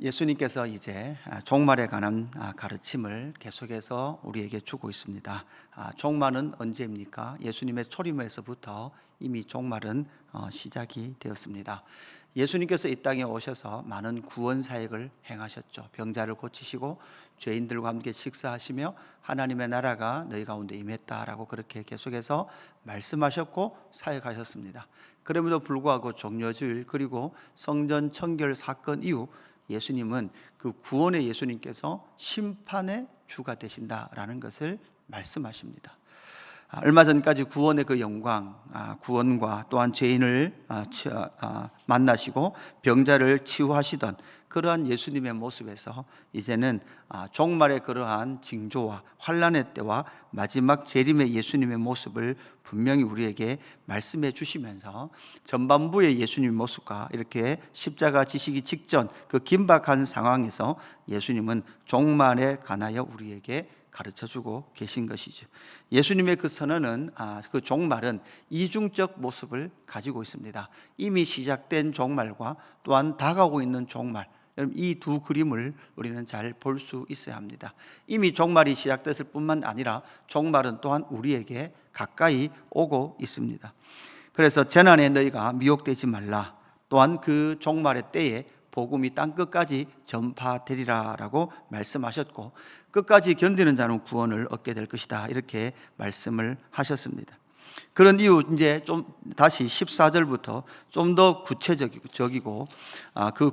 예수님께서 이제 종말에 관한 가르침을 계속해서 우리에게 주고 있습니다. 종말은 언제입니까? 예수님의 초림에서부터 이미 종말은 시작이 되었습니다. 예수님께서 이 땅에 오셔서 많은 구원 사역을 행하셨죠. 병자를 고치시고 죄인들과 함께 식사하시며 하나님의 나라가 너희 가운데 임했다라고 그렇게 계속해서 말씀하셨고 사역하셨습니다. 그럼에도 불구하고 종려주일 그리고 성전 청결 사건 이후 예수님은 그 구원의 예수님께서 심판의 주가 되신다라는 것을 말씀하십니다. 얼마 전까지 구원의 그 영광, 구원과 또한 죄인을 만나시고 병자를 치유하시던 그러한 예수님의 모습에서 이제는 종말의 그러한 징조와 환난의 때와 마지막 재림의 예수님의 모습을 분명히 우리에게 말씀해 주시면서 전반부의 예수님의 모습과 이렇게 십자가 지시기 직전 그 긴박한 상황에서 예수님은 종말에 관하여 우리에게 가르쳐주고 계신 것이죠. 예수님의 그 선언은 그 종말은 이중적 모습을 가지고 있습니다. 이미 시작된 종말과 또한 다가오고 있는 종말, 이 두 그림을 우리는 잘 볼 수 있어야 합니다. 이미 종말이 시작됐을 뿐만 아니라 종말은 또한 우리에게 가까이 오고 있습니다. 그래서 재난에 너희가 미혹되지 말라. 또한 그 종말의 때에 복음이 땅끝까지 전파되리라라고 말씀하셨고 끝까지 견디는 자는 구원을 얻게 될 것이다 이렇게 말씀을 하셨습니다. 그런 이유 이제 좀 다시 14절부터 좀 더 구체적이고 그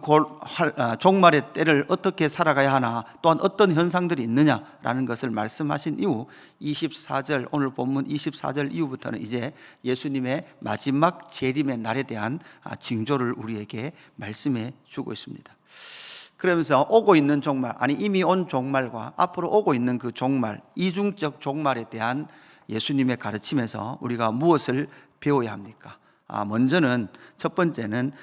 종말의 때를 어떻게 살아가야 하나 또한 어떤 현상들이 있느냐라는 것을 말씀하신 이후 24절 오늘 본문 24절 이후부터는 이제 예수님의 마지막 재림의 날에 대한 징조를 우리에게 말씀해 주고 있습니다. 그러면서 오고 있는 종말, 이미 온 종말과 앞으로 오고 있는 그 종말, 이중적 종말에 대한 예수님의 가르침에서 우리가 무엇을 배워야 합니까? 먼저는 첫 번째는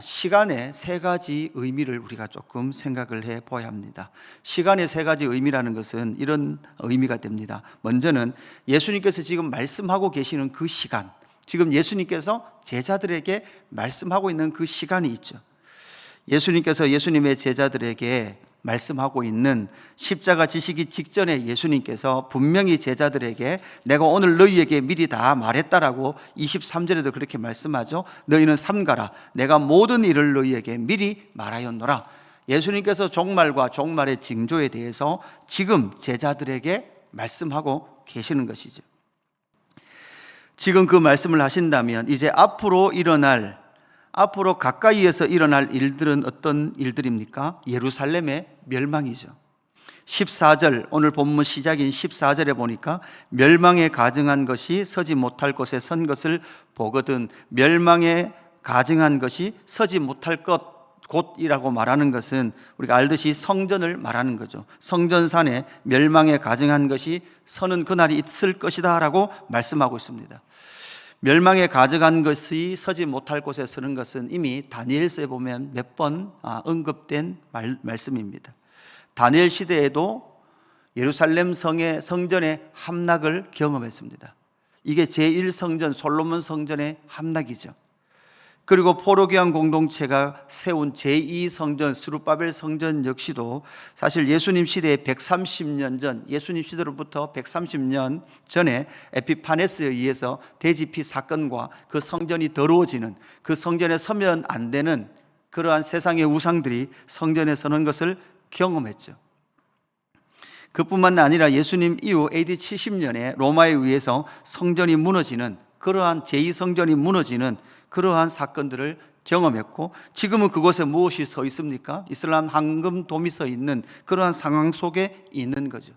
시간의 세 가지 의미를 우리가 조금 생각을 해 보아야 합니다. 시간의 세 가지 의미라는 것은 이런 의미가 됩니다. 먼저는 예수님께서 지금 말씀하고 계시는 그 시간, 지금 예수님께서 제자들에게 말씀하고 있는 그 시간이 있죠. 예수님께서 예수님의 제자들에게 말씀하고 있는 십자가 지시기 직전에 예수님께서 분명히 제자들에게 내가 오늘 너희에게 미리 다 말했다라고 23절에도 그렇게 말씀하죠. 너희는 삼가라. 내가 모든 일을 너희에게 미리 말하였노라. 예수님께서 종말과 종말의 징조에 대해서 지금 제자들에게 말씀하고 계시는 것이죠. 지금 그 말씀을 하신다면 이제 앞으로 가까이에서 일어날 일들은 어떤 일들입니까? 예루살렘의 멸망이죠. 14절 오늘 본문 시작인 14절에 보니까 멸망에 가증한 것이 서지 못할 곳에 선 것을 보거든. 멸망에 가증한 것이 서지 못할 곳이라고 말하는 것은 우리가 알듯이 성전을 말하는 거죠. 성전산에 멸망에 가증한 것이 서는 그날이 있을 것이다 라고 말씀하고 있습니다. 멸망에 가져간 것이 서지 못할 곳에 서는 것은 이미 다니엘서에 보면 몇 번 언급된 말씀입니다. 다니엘 시대에도 예루살렘 성전의 함락을 경험했습니다. 이게 제1성전 솔로몬 성전의 함락이죠. 그리고 포로기한 공동체가 세운 제2성전 스룹바벨 성전 역시도 사실 예수님 시대의 130년 전, 예수님 시대로부터 130년 전에 에피파네스에 의해서 대지피 사건과 그 성전이 더러워지는, 그 성전에 서면 안 되는 그러한 세상의 우상들이 성전에 서는 것을 경험했죠. 그뿐만 아니라 예수님 이후 AD 70년에 로마에 의해서 성전이 무너지는, 그러한 제2성전이 무너지는 그러한 사건들을 경험했고 지금은 그곳에 무엇이 서 있습니까? 이슬람 황금돔이 서 있는 그러한 상황 속에 있는 거죠.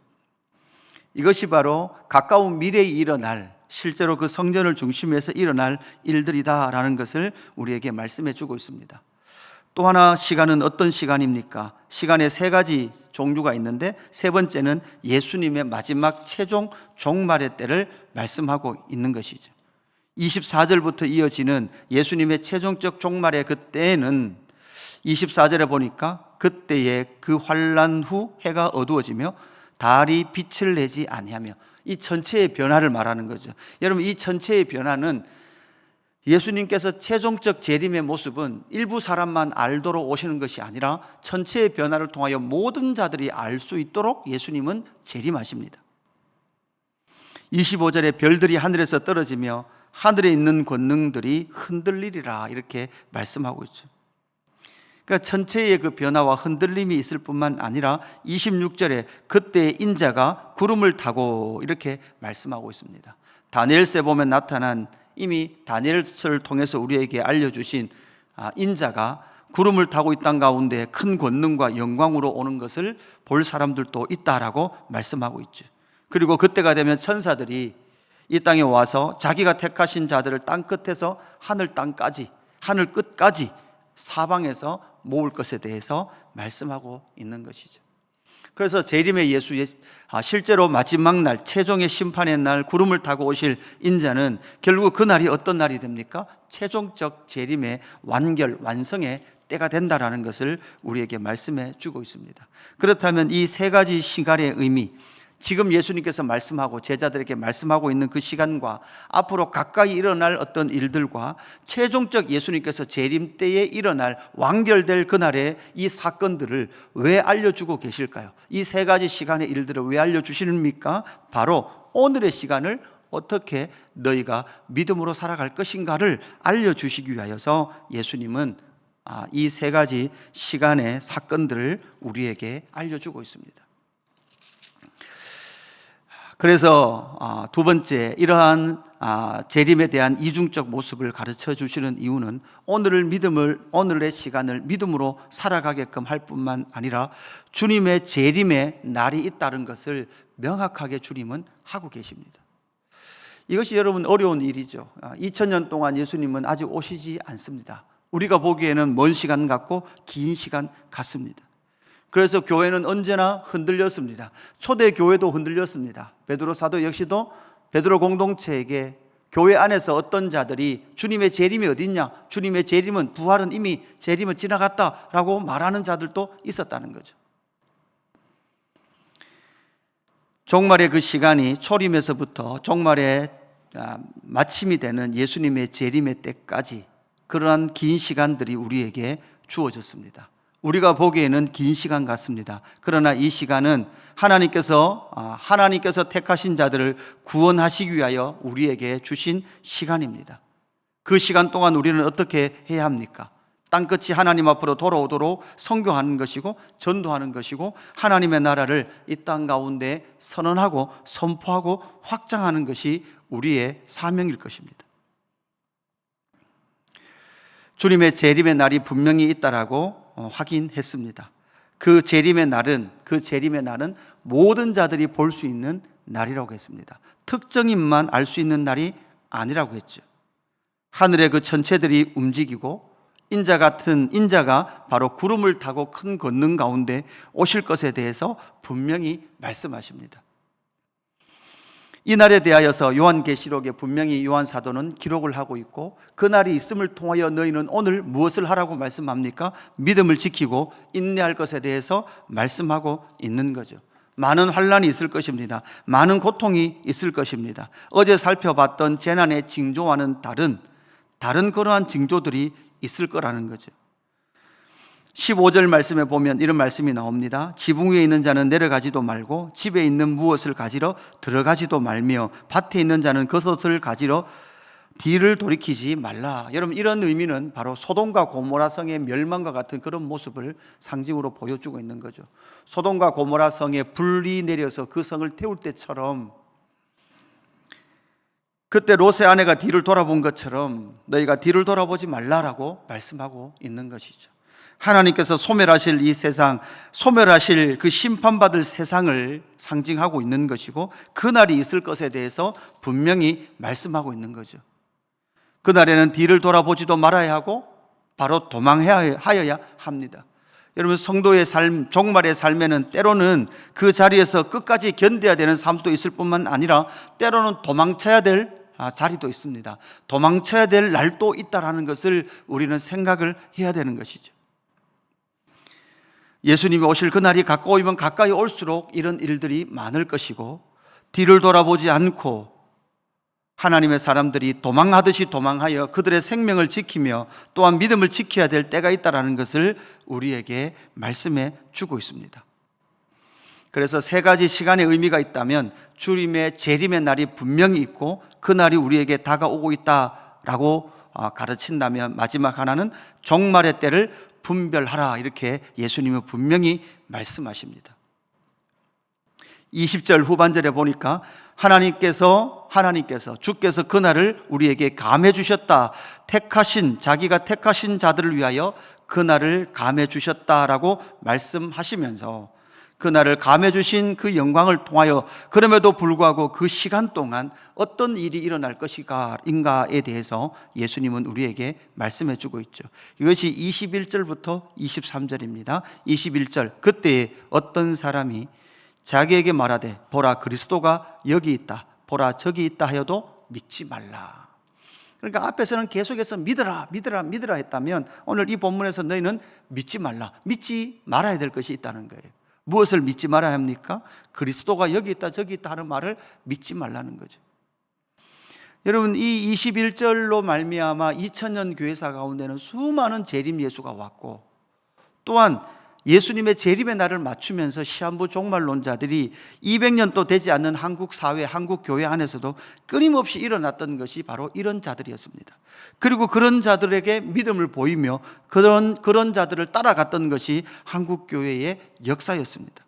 이것이 바로 가까운 미래에 일어날, 실제로 그 성전을 중심에서 일어날 일들이다라는 것을 우리에게 말씀해 주고 있습니다. 또 하나 시간은 어떤 시간입니까? 시간의 세 가지 종류가 있는데 세 번째는 예수님의 마지막 최종 종말의 때를 말씀하고 있는 것이죠. 24절부터 이어지는 예수님의 최종적 종말의 그때에는 24절에 보니까 그때에 그 환난 후 해가 어두워지며 달이 빛을 내지 아니하며, 이 전체의 변화를 말하는 거죠. 여러분, 이 전체의 변화는 예수님께서 최종적 재림의 모습은 일부 사람만 알도록 오시는 것이 아니라 전체의 변화를 통하여 모든 자들이 알 수 있도록 예수님은 재림하십니다. 25절에 별들이 하늘에서 떨어지며 하늘에 있는 권능들이 흔들리리라 이렇게 말씀하고 있죠. 그러니까 전체의 그 변화와 흔들림이 있을 뿐만 아니라 26절에 그때 인자가 구름을 타고 이렇게 말씀하고 있습니다. 다니엘서에 보면 나타난, 이미 다니엘서를 통해서 우리에게 알려주신 인자가 구름을 타고 이 땅 가운데 큰 권능과 영광으로 오는 것을 볼 사람들도 있다라고 말씀하고 있죠. 그리고 그때가 되면 천사들이 이 땅에 와서 자기가 택하신 자들을 땅 끝에서 하늘 땅까지, 하늘 끝까지 사방에서 모을 것에 대해서 말씀하고 있는 것이죠. 그래서 재림의 예수, 실제로 마지막 날, 최종의 심판의 날 구름을 타고 오실 인자는 결국 그 날이 어떤 날이 됩니까? 최종적 재림의 완결, 완성의 때가 된다라는 것을 우리에게 말씀해 주고 있습니다. 그렇다면 이 세 가지 시간의 의미, 지금 예수님께서 말씀하고 제자들에게 말씀하고 있는 그 시간과 앞으로 가까이 일어날 어떤 일들과 최종적 예수님께서 재림 때에 일어날 완결될 그날의 이 사건들을 왜 알려주고 계실까요? 이 세 가지 시간의 일들을 왜 알려주십니까? 바로 오늘의 시간을 어떻게 너희가 믿음으로 살아갈 것인가를 알려주시기 위하여서 예수님은 이 세 가지 시간의 사건들을 우리에게 알려주고 있습니다. 그래서 두 번째, 이러한 재림에 대한 이중적 모습을 가르쳐 주시는 이유는 오늘의 시간을 믿음으로 살아가게끔 할 뿐만 아니라 주님의 재림의 날이 있다는 것을 명확하게 주님은 하고 계십니다. 이것이 여러분 어려운 일이죠. 2000년 동안 예수님은 아직 오시지 않습니다. 우리가 보기에는 먼 시간 같고 긴 시간 같습니다. 그래서 교회는 언제나 흔들렸습니다. 초대 교회도 흔들렸습니다. 베드로 사도 역시도 베드로 공동체에게 교회 안에서 어떤 자들이 주님의 재림이 어딨냐, 주님의 재림은, 부활은 이미 재림은 지나갔다라고 말하는 자들도 있었다는 거죠. 종말의 그 시간이 초림에서부터 종말의 마침이 되는 예수님의 재림의 때까지 그러한 긴 시간들이 우리에게 주어졌습니다. 우리가 보기에는 긴 시간 같습니다. 그러나 이 시간은 하나님께서 택하신 자들을 구원하시기 위하여 우리에게 주신 시간입니다. 그 시간 동안 우리는 어떻게 해야 합니까? 땅끝이 하나님 앞으로 돌아오도록 선교하는 것이고 전도하는 것이고 하나님의 나라를 이 땅 가운데 선언하고 선포하고 확장하는 것이 우리의 사명일 것입니다. 주님의 재림의 날이 분명히 있다라고 확인했습니다. 그 재림의 날은 모든 자들이 볼 수 있는 날이라고 했습니다. 특정인만 알 수 있는 날이 아니라고 했죠. 하늘의 그 천체들이 움직이고 인자가 바로 구름을 타고 큰 권능 가운데 오실 것에 대해서 분명히 말씀하십니다. 이 날에 대하여서 요한계시록에 분명히 요한 사도는 기록을 하고 있고, 그 날이 있음을 통하여 너희는 오늘 무엇을 하라고 말씀합니까? 믿음을 지키고 인내할 것에 대해서 말씀하고 있는 거죠. 많은 환난이 있을 것입니다. 많은 고통이 있을 것입니다. 어제 살펴봤던 재난의 징조와는 다른 그러한 징조들이 있을 거라는 거죠. 15절 말씀에 보면 이런 말씀이 나옵니다. 지붕 위에 있는 자는 내려가지도 말고 집에 있는 무엇을 가지러 들어가지도 말며 밭에 있는 자는 겉옷을 가지러 뒤를 돌이키지 말라. 여러분, 이런 의미는 바로 소돔과 고모라 성의 멸망과 같은 그런 모습을 상징으로 보여주고 있는 거죠. 소돔과 고모라 성에 불이 내려서 그 성을 태울 때처럼, 그때 롯의 아내가 뒤를 돌아본 것처럼 너희가 뒤를 돌아보지 말라라고 말씀하고 있는 것이죠. 하나님께서 소멸하실 이 세상, 소멸하실 그 심판받을 세상을 상징하고 있는 것이고, 그날이 있을 것에 대해서 분명히 말씀하고 있는 거죠. 그날에는 뒤를 돌아보지도 말아야 하고 바로 도망하여야 합니다. 여러분, 성도의 삶, 종말의 삶에는 때로는 그 자리에서 끝까지 견뎌야 되는 삶도 있을 뿐만 아니라 때로는 도망쳐야 될 자리도 있습니다. 도망쳐야 될 날도 있다라는 것을 우리는 생각을 해야 되는 것이죠. 예수님이 오실 그날이 가까우면 가까이 올수록 이런 일들이 많을 것이고, 뒤를 돌아보지 않고 하나님의 사람들이 도망하듯이 도망하여 그들의 생명을 지키며 또한 믿음을 지켜야 될 때가 있다는 것을 우리에게 말씀해 주고 있습니다. 그래서 세 가지 시간의 의미가 있다면 주님의 재림의 날이 분명히 있고 그 날이 우리에게 다가오고 있다라고 가르친다면, 마지막 하나는 종말의 때를 분별하라, 이렇게 예수님은 분명히 말씀하십니다. 20절 후반절에 보니까 하나님께서 주께서 그날을 우리에게 감해 주셨다, 자기가 택하신 자들을 위하여 그날을 감해 주셨다라고 말씀하시면서 그날을 감해 주신 그 영광을 통하여 그럼에도 불구하고 그 시간 동안 어떤 일이 일어날 것인가에 대해서 예수님은 우리에게 말씀해 주고 있죠. 이것이 21절부터 23절입니다. 21절, 그때에 어떤 사람이 자기에게 말하되 보라 그리스도가 여기 있다, 보라 저기 있다 하여도 믿지 말라. 그러니까 앞에서는 계속해서 믿어라 했다면 오늘 이 본문에서 너희는 믿지 말아야 될 것이 있다는 거예요. 무엇을 믿지 말아야 합니까? 그리스도가 여기 있다 저기 있다 하는 말을 믿지 말라는 거죠. 여러분, 이 21절로 말미암아 2000년 교회사 가운데는 수많은 재림 예수가 왔고, 또한 예수님의 재림의 날을 맞추면서 시한부 종말론자들이 200년도 되지 않는 한국 사회, 한국 교회 안에서도 끊임없이 일어났던 것이 바로 이런 자들이었습니다. 그리고 그런 자들에게 믿음을 보이며 그런 자들을 따라갔던 것이 한국 교회의 역사였습니다.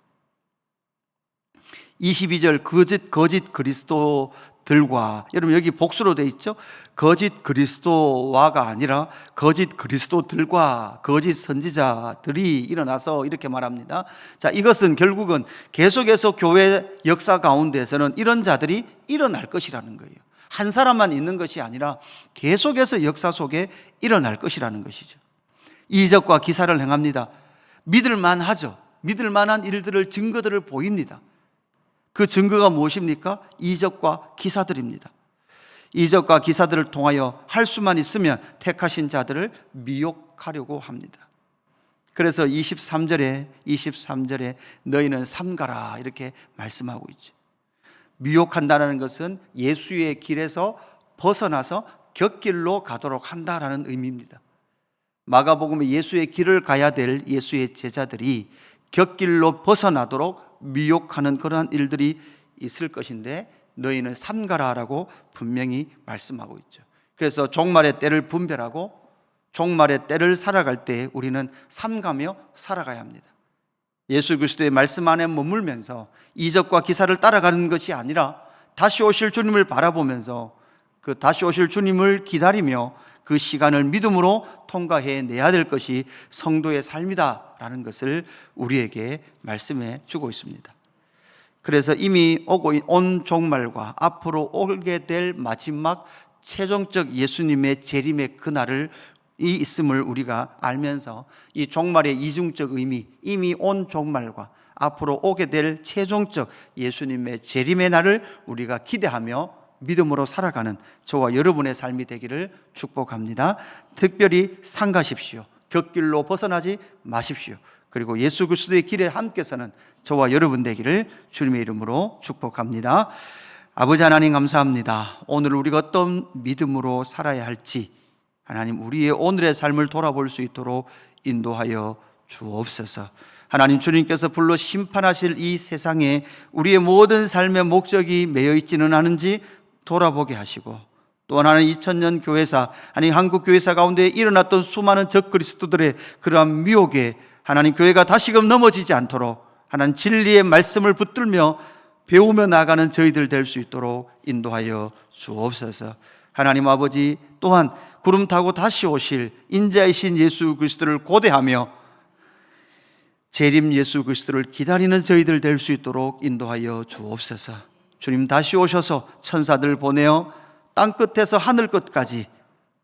22절, 거짓 그리스도들과, 여러분 여기 복수로 돼 있죠? 거짓 그리스도와가 아니라 거짓 그리스도들과 거짓 선지자들이 일어나서 이렇게 말합니다. 자, 이것은 결국은 계속해서 교회 역사 가운데에서는 이런 자들이 일어날 것이라는 거예요. 한 사람만 있는 것이 아니라 계속해서 역사 속에 일어날 것이라는 것이죠. 이적과 기사를 행합니다. 믿을만 하죠. 믿을 만한 일들을, 증거들을 보입니다. 그 증거가 무엇입니까? 이적과 기사들입니다. 이적과 기사들을 통하여 할 수만 있으면 택하신 자들을 미혹하려고 합니다. 그래서 23절에 너희는 삼가라, 이렇게 말씀하고 있죠. 미혹한다는 것은 예수의 길에서 벗어나서 곁길로 가도록 한다라는 의미입니다. 마가복음에 예수의 길을 가야 될 예수의 제자들이 곁길로 벗어나도록 미혹하는 그러한 일들이 있을 것인데 너희는 삼가라라고 분명히 말씀하고 있죠. 그래서 종말의 때를 분별하고 종말의 때를 살아갈 때 우리는 삼가며 살아가야 합니다. 예수 그리스도의 말씀 안에 머물면서 이적과 기사를 따라가는 것이 아니라 다시 오실 주님을 바라보면서 그 다시 오실 주님을 기다리며 그 시간을 믿음으로 통과해내야 될 것이 성도의 삶이다라는 것을 우리에게 말씀해 주고 있습니다. 그래서 이미 오고 온 종말과 앞으로 오게 될 마지막 최종적 예수님의 재림의 그날을 있음을 우리가 알면서 이 종말의 이중적 의미, 이미 온 종말과 앞으로 오게 될 최종적 예수님의 재림의 날을 우리가 기대하며 믿음으로 살아가는 저와 여러분의 삶이 되기를 축복합니다. 특별히 삼가십시오. 곁길로 벗어나지 마십시오. 그리고 예수 그리스도의 길에 함께 서는 저와 여러분 되기를 주님의 이름으로 축복합니다. 아버지 하나님, 감사합니다. 오늘 우리가 어떤 믿음으로 살아야 할지 하나님, 우리의 오늘의 삶을 돌아볼 수 있도록 인도하여 주옵소서. 하나님, 주님께서 불러 심판하실 이 세상에 우리의 모든 삶의 목적이 매여 있지는 않은지 돌아보게 하시고, 또 하나는 2000년 교회사, 아니 한국 교회사 가운데 일어났던 수많은 적그리스도들의 그러한 미혹에 하나님, 교회가 다시금 넘어지지 않도록 하나님 진리의 말씀을 붙들며 배우며 나아가는 저희들 될 수 있도록 인도하여 주옵소서. 하나님 아버지, 또한 구름 타고 다시 오실 인자이신 예수 그리스도를 고대하며 재림 예수 그리스도를 기다리는 저희들 될 수 있도록 인도하여 주옵소서. 주님 다시 오셔서 천사들 보내어 땅끝에서 하늘 끝까지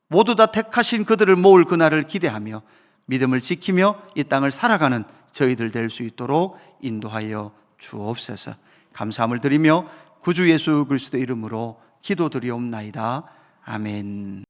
모두 다 택하신 그들을 모을 그날을 기대하며 믿음을 지키며 이 땅을 살아가는 저희들 될 수 있도록 인도하여 주옵소서. 감사함을 드리며 구주 예수 그리스도 이름으로 기도드리옵나이다. 아멘.